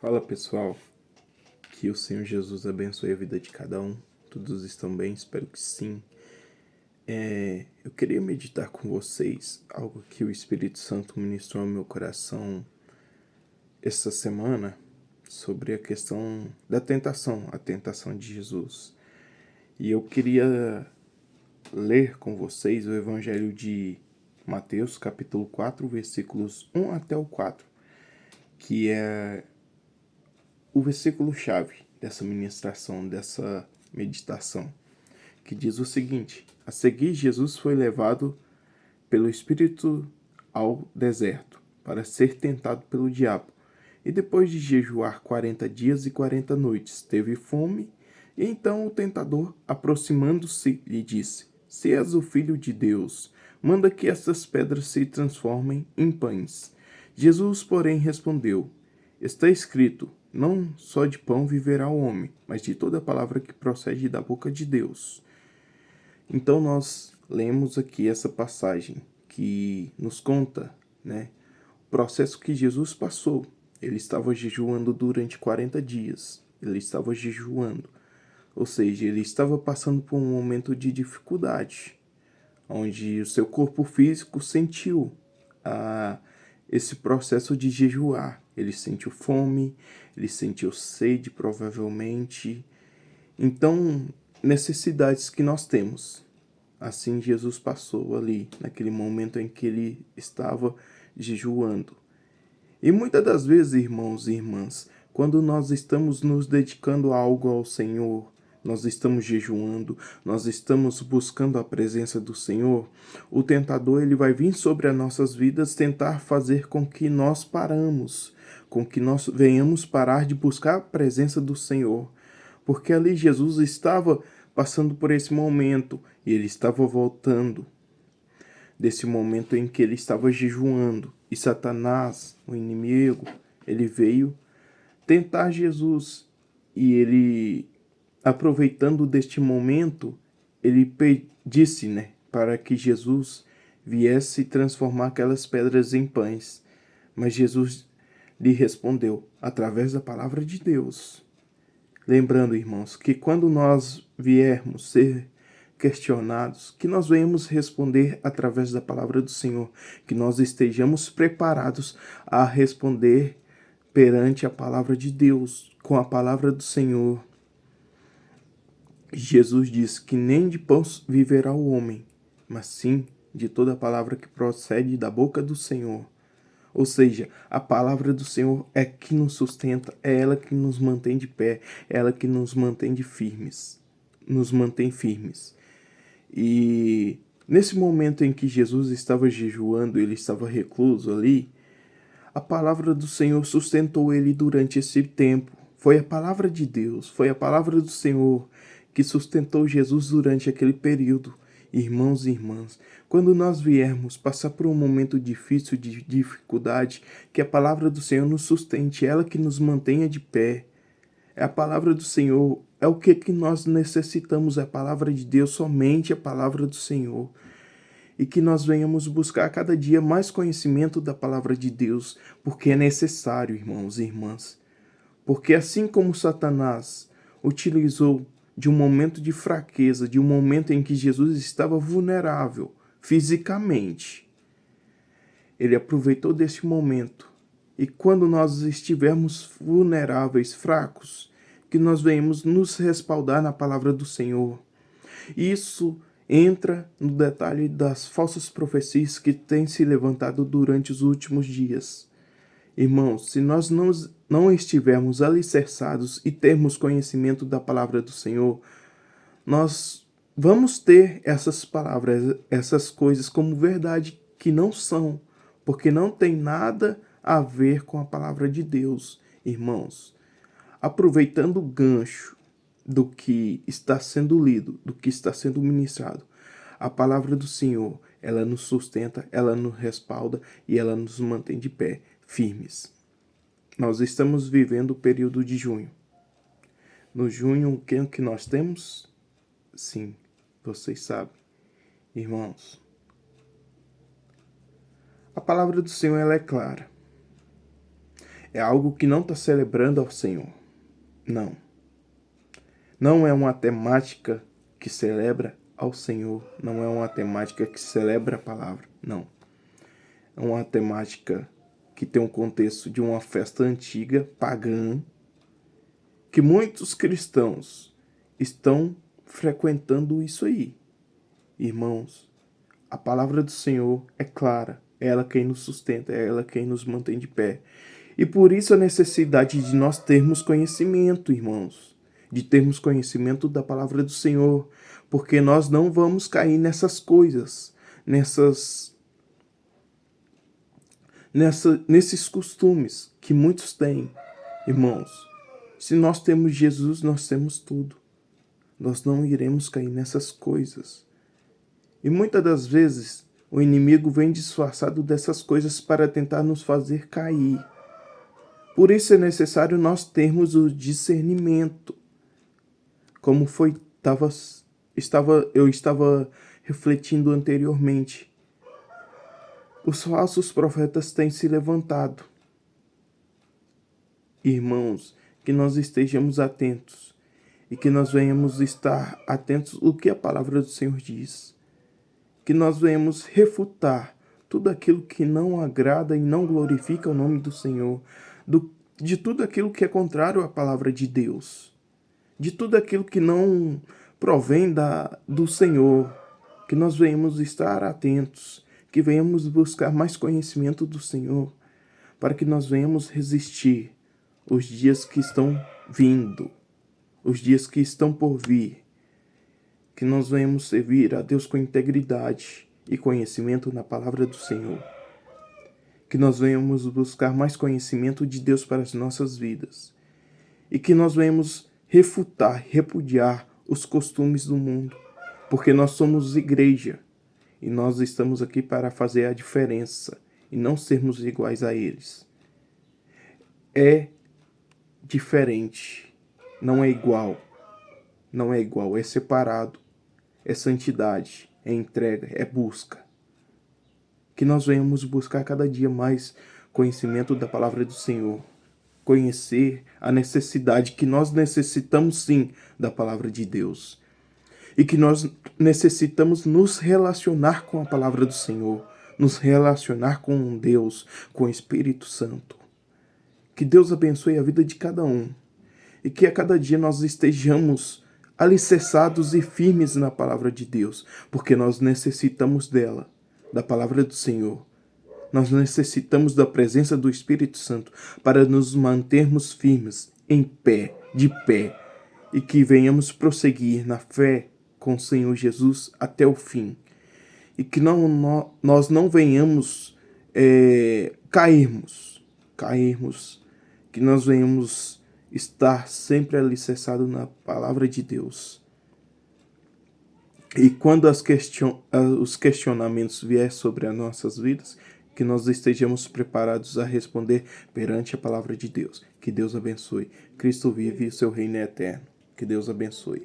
Fala pessoal, que o Senhor Jesus abençoe a vida de cada um. Todos estão bem? Espero que sim. Eu queria meditar com vocês algo que o Espírito Santo ministrou ao meu coração essa semana sobre a questão da tentação, a tentação de Jesus. E eu queria ler com vocês o Evangelho de Mateus, capítulo 4, versículos 1 até o 4, que é o versículo-chave dessa ministração, dessa meditação, que diz o seguinte: a seguir, Jesus foi levado pelo Espírito ao deserto para ser tentado pelo diabo. E depois de jejuar 40 dias e 40 noites, teve fome. E então o tentador, aproximando-se, lhe disse: Se és o filho de Deus, manda que estas pedras se transformem em pães. Jesus, porém, respondeu: Está escrito: Não só de pão viverá o homem, mas de toda palavra que procede da boca de Deus. Então nós lemos aqui essa passagem que nos conta, o processo que Jesus passou. Ele estava jejuando durante 40 dias. Ele estava jejuando. Ou seja, ele estava passando por um momento de dificuldade, onde o seu corpo físico sentiu esse processo de jejuar. Ele sentiu fome, ele sentiu sede, provavelmente. Então, necessidades que nós temos. Assim Jesus passou ali, naquele momento em que ele estava jejuando. E muitas das vezes, irmãos e irmãs, quando nós estamos nos dedicando a algo ao Senhor, nós estamos jejuando, nós estamos buscando a presença do Senhor, o tentador ele vai vir sobre as nossas vidas tentar fazer com que nós paramos, com que nós venhamos parar de buscar a presença do Senhor. Porque ali Jesus estava passando por esse momento e ele estava voltando desse momento em que ele estava jejuando. E Satanás, o inimigo, ele veio tentar Jesus. E ele, aproveitando deste momento, ele disse, para que Jesus viesse transformar aquelas pedras em pães. Mas Jesus lhe respondeu através da palavra de Deus. Lembrando, irmãos, que quando nós viermos ser questionados, que nós venhamos responder através da palavra do Senhor, que nós estejamos preparados a responder perante a palavra de Deus, com a palavra do Senhor. Jesus diz que nem de pão viverá o homem, mas sim de toda a palavra que procede da boca do Senhor. Ou seja, a palavra do Senhor é que nos sustenta, é ela que nos mantém de pé, é ela que nos mantém firmes. E nesse momento em que Jesus estava jejuando, ele estava recluso ali, a palavra do Senhor sustentou ele durante esse tempo. Foi a palavra de Deus, foi a palavra do Senhor que sustentou Jesus durante aquele período. Irmãos e irmãs, quando nós viermos passar por um momento difícil de dificuldade, que a palavra do Senhor nos sustente, ela que nos mantenha de pé. É a palavra do Senhor, é o que nós necessitamos, é a palavra de Deus, somente a palavra do Senhor. E que nós venhamos buscar cada dia mais conhecimento da palavra de Deus, porque é necessário, irmãos e irmãs. Porque assim como Satanás utilizou de um momento de fraqueza, de um momento em que Jesus estava vulnerável fisicamente, ele aproveitou desse momento. E quando nós estivermos vulneráveis, fracos, que nós venhamos nos respaldar na palavra do Senhor. Isso entra no detalhe das falsas profecias que têm se levantado durante os últimos dias. Irmãos, se nós não estivermos alicerçados e termos conhecimento da palavra do Senhor, nós vamos ter essas palavras, essas coisas como verdade que não são, porque não tem nada a ver com a palavra de Deus, irmãos. Aproveitando o gancho do que está sendo lido, do que está sendo ministrado, a palavra do Senhor, ela nos sustenta, ela nos respalda e ela nos mantém de pé, firmes. Nós estamos vivendo o período de junho. No junho, o que nós temos? Sim, vocês sabem. Irmãos, a palavra do Senhor ela é clara. É algo que não está celebrando ao Senhor. Não. Não é uma temática que celebra ao Senhor. Não é uma temática que celebra a palavra. Não. É uma temática que tem um contexto de uma festa antiga, pagã, que muitos cristãos estão frequentando isso aí. Irmãos, a palavra do Senhor é clara, é ela quem nos sustenta, é ela quem nos mantém de pé. E por isso a necessidade de nós termos conhecimento, irmãos, de termos conhecimento da palavra do Senhor, porque nós não vamos cair nessas coisas, nesses costumes que muitos têm. Irmãos, se nós temos Jesus, nós temos tudo. Nós não iremos cair nessas coisas. E muitas das vezes o inimigo vem disfarçado dessas coisas para tentar nos fazer cair. Por isso é necessário nós termos o discernimento. Como eu estava refletindo anteriormente. Os falsos profetas têm se levantado. Irmãos, que nós estejamos atentos e que nós venhamos estar atentos ao que a palavra do Senhor diz. Que nós venhamos refutar tudo aquilo que não agrada e não glorifica o nome do Senhor, de tudo aquilo que é contrário à palavra de Deus, de tudo aquilo que não provém do Senhor, que nós venhamos estar atentos, que venhamos buscar mais conhecimento do Senhor, para que nós venhamos resistir os dias que estão vindo, os dias que estão por vir, que nós venhamos servir a Deus com integridade e conhecimento na palavra do Senhor, que nós venhamos buscar mais conhecimento de Deus para as nossas vidas e que nós venhamos repudiar os costumes do mundo, porque nós somos igreja e nós estamos aqui para fazer a diferença e não sermos iguais a eles. É diferente, não é igual, é separado, é santidade, é entrega, é busca. Que nós venhamos buscar cada dia mais conhecimento da palavra do Senhor, conhecer a necessidade que nós necessitamos sim da palavra de Deus e que nós necessitamos nos relacionar com a palavra do Senhor, nos relacionar com Deus, com o Espírito Santo. Que Deus abençoe a vida de cada um e que a cada dia nós estejamos alicerçados e firmes na palavra de Deus, porque nós necessitamos dela, da palavra do Senhor. Nós necessitamos da presença do Espírito Santo para nos mantermos firmes, em pé, de pé, e que venhamos prosseguir na fé com o Senhor Jesus até o fim. E que nós não venhamos cairmos, que nós venhamos estar sempre alicerçado na palavra de Deus. E quando os questionamentos vier sobre as nossas vidas, que nós estejamos preparados a responder perante a palavra de Deus. Que Deus abençoe. Cristo vive e o seu reino é eterno. Que Deus abençoe.